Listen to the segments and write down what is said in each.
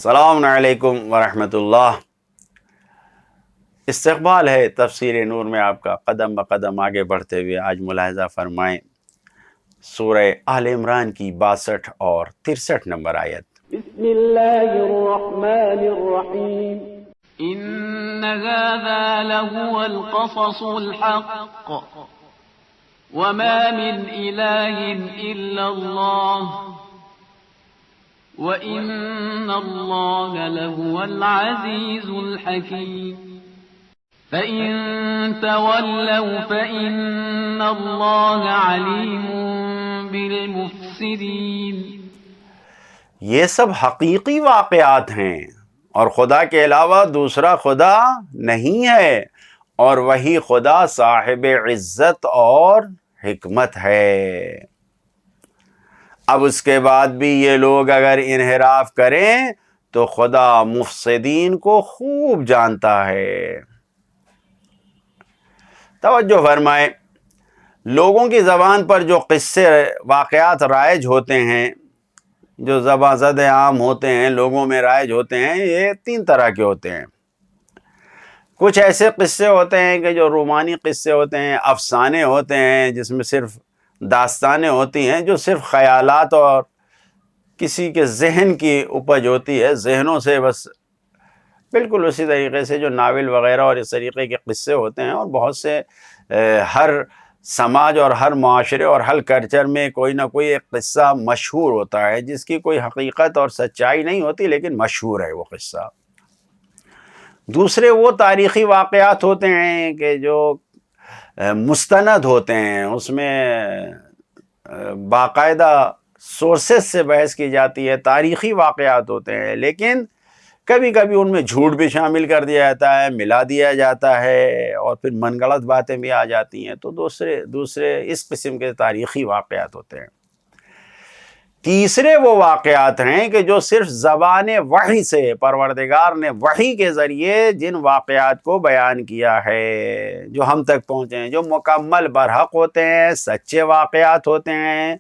السلام علیکم ورحمۃ اللہ۔ استقبال ہے تفسیر نور میں آپ کا قدم بقدم آگے بڑھتے ہوئے۔ آج ملاحظہ فرمائیں سورہ آل عمران کی 62 اور 63 نمبر آیت۔ بسم اللہ الرحمن الرحیم إن هذا لهو القصص الحق وما من إله إلا الله وإن الله لهو العزيز الحكيم فإن تولوا فإن الله عليم بالمفسدين۔ یہ سب حقیقی واقعات ہیں اور خدا کے علاوہ دوسرا خدا نہیں ہے، اور وہی خدا صاحب عزت اور حکمت ہے۔ اب اس کے بعد بھی یہ لوگ اگر انحراف کریں تو خدا مفسدین کو خوب جانتا ہے۔ توجہ فرمائیں، لوگوں کی زبان پر جو قصے واقعات رائج ہوتے ہیں، جو زباں زد عام ہوتے ہیں، لوگوں میں رائج ہوتے ہیں، یہ 3 طرح کے ہوتے ہیں۔ کچھ ایسے قصے ہوتے ہیں کہ جو رومانی قصے ہوتے ہیں، افسانے ہوتے ہیں، جس میں صرف داستانیں ہوتی ہیں، جو صرف خیالات اور کسی کے ذہن کی اپج ہوتی ہے، ذہنوں سے بس بالکل اسی طریقے سے جو ناول وغیرہ اور اس طریقے کے قصے ہوتے ہیں۔ اور بہت سے ہر سماج اور ہر معاشرے اور ہر کلچر میں کوئی نہ کوئی ایک قصہ مشہور ہوتا ہے، جس کی کوئی حقیقت اور سچائی نہیں ہوتی لیکن مشہور ہے وہ قصہ۔ دوسرے وہ تاریخی واقعات ہوتے ہیں کہ جو مستند ہوتے ہیں، اس میں باقاعدہ سورسز سے بحث کی جاتی ہے، تاریخی واقعات ہوتے ہیں، لیکن کبھی کبھی ان میں جھوٹ بھی شامل کر دیا جاتا ہے، ملا دیا جاتا ہے، اور پھر من گڑت باتیں بھی آ جاتی ہیں۔ تو دوسرے اس قسم کے تاریخی واقعات ہوتے ہیں۔ تیسرے وہ واقعات ہیں کہ جو صرف زبان وحی سے پروردگار نے وحی کے ذریعے جن واقعات کو بیان کیا ہے، جو ہم تک پہنچے ہیں، جو مکمل برحق ہوتے ہیں، سچے واقعات ہوتے ہیں۔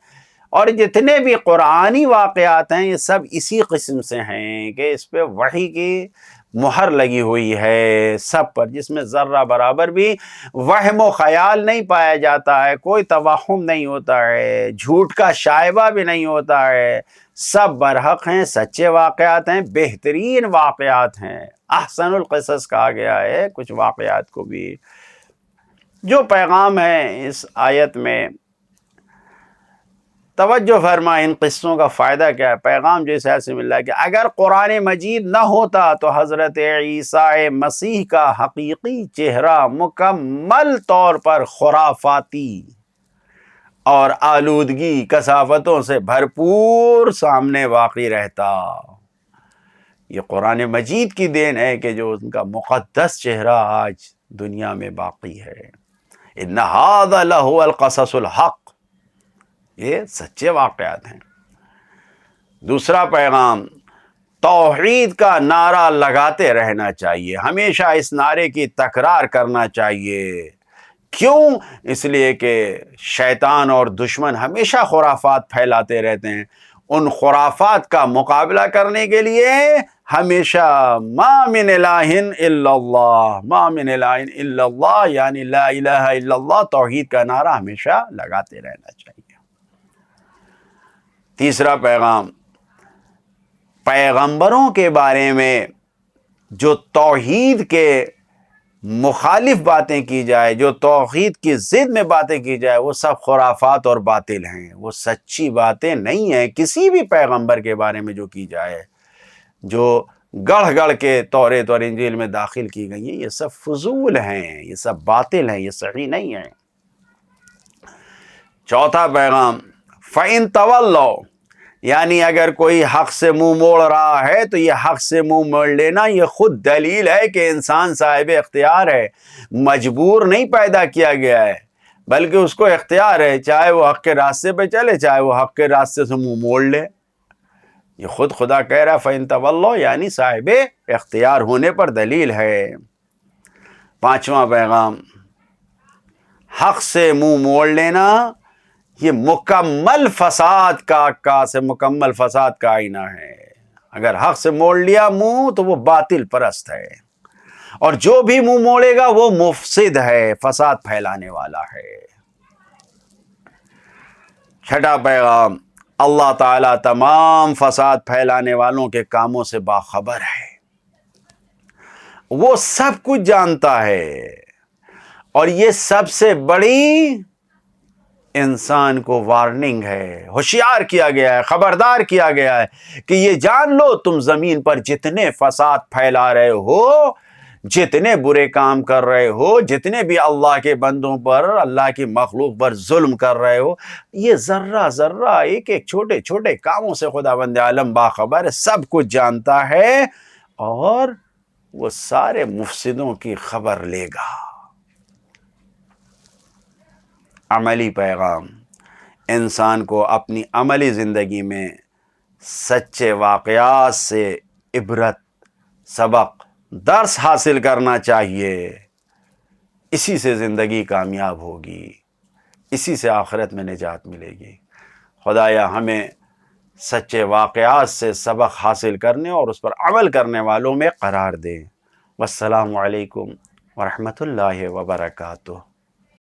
اور جتنے بھی قرآنی واقعات ہیں یہ سب اسی قسم سے ہیں کہ اس پہ وحی کی مہر لگی ہوئی ہے سب پر، جس میں ذرہ برابر بھی وہم و خیال نہیں پایا جاتا ہے، کوئی توہم نہیں ہوتا ہے، جھوٹ کا شائبہ بھی نہیں ہوتا ہے، سب برحق ہیں، سچے واقعات ہیں، بہترین واقعات ہیں۔ احسن القصص کہا گیا ہے کچھ واقعات کو بھی۔ جو پیغام ہے اس آیت میں، توجہ فرما، ان قصوں کا فائدہ کیا ہے؟ پیغام جو اس آیت سے مل رہا ہے کہ اگر قرآن مجید نہ ہوتا تو حضرت عیسیٰ مسیح کا حقیقی چہرہ مکمل طور پر خرافاتی اور آلودگی کثافتوں سے بھرپور سامنے واقع رہتا۔ یہ قرآن مجید کی دین ہے کہ جو ان کا مقدس چہرہ آج دنیا میں باقی ہے۔ ان ھذا لہو القصص الحق، یہ سچے واقعات ہیں۔ دوسرا پیغام، توحید کا نعرہ لگاتے رہنا چاہیے، ہمیشہ اس نعرے کی تکرار کرنا چاہیے۔ کیوں؟ اس لیے کہ شیطان اور دشمن ہمیشہ خرافات پھیلاتے رہتے ہیں۔ ان خرافات کا مقابلہ کرنے کے لیے ہمیشہ ما من الہ الا اللہ، ما من الہ الا اللہ، یعنی لا الہ الا اللہ، توحید کا نعرہ ہمیشہ لگاتے رہنا چاہیے۔ تیسرا پیغام، پیغمبروں کے بارے میں جو توحید کے مخالف باتیں کی جائے، جو توحید کی ضد میں باتیں کی جائے، وہ سب خرافات اور باطل ہیں، وہ سچی باتیں نہیں ہیں۔ کسی بھی پیغمبر کے بارے میں جو کی جائے، جو گڑھ گڑھ کے تورات اور انجیل میں داخل کی گئی ہیں، یہ سب فضول ہیں، یہ سب باطل ہیں، یہ صحیح نہیں ہیں۔ چوتھا پیغام، فَإِن تَوَلَّوْا، یعنی اگر کوئی حق سے منہ موڑ رہا ہے تو یہ حق سے منہ موڑ لینا یہ خود دلیل ہے کہ انسان صاحب اختیار ہے، مجبور نہیں پیدا کیا گیا ہے، بلکہ اس کو اختیار ہے، چاہے وہ حق کے راستے پہ چلے، چاہے وہ حق کے راستے سے منہ موڑ لے۔ یہ خود خدا کہہ رہا ہے فَإِن تَوَلَّوْا، یعنی صاحب اختیار ہونے پر دلیل ہے۔ پانچواں پیغام، حق سے منہ موڑ لینا یہ مکمل فساد کا سے مکمل فساد کا آئینہ ہے۔ اگر حق سے موڑ لیا منہ تو وہ باطل پرست ہے، اور جو بھی منہ موڑے گا وہ مفسد ہے، فساد پھیلانے والا ہے۔ چھٹا پیغام، اللہ تعالیٰ تمام فساد پھیلانے والوں کے کاموں سے باخبر ہے، وہ سب کچھ جانتا ہے، اور یہ سب سے بڑی انسان کو وارننگ ہے، ہوشیار کیا گیا ہے، خبردار کیا گیا ہے کہ یہ جان لو تم زمین پر جتنے فساد پھیلا رہے ہو، جتنے برے کام کر رہے ہو، جتنے بھی اللہ کے بندوں پر، اللہ کی مخلوق پر ظلم کر رہے ہو، یہ ذرہ ذرہ ایک ایک چھوٹے چھوٹے کاموں سے خداوند عالم باخبر ہے، سب کچھ جانتا ہے، اور وہ سارے مفسدوں کی خبر لے گا۔ عملی پیغام، انسان کو اپنی عملی زندگی میں سچے واقعات سے عبرت، سبق، درس حاصل کرنا چاہیے، اسی سے زندگی کامیاب ہوگی، اسی سے آخرت میں نجات ملے گی۔ خدایا ہمیں سچے واقعات سے سبق حاصل کرنے اور اس پر عمل کرنے والوں میں قرار دے۔ والسلام علیکم ورحمۃ اللہ وبرکاتہ۔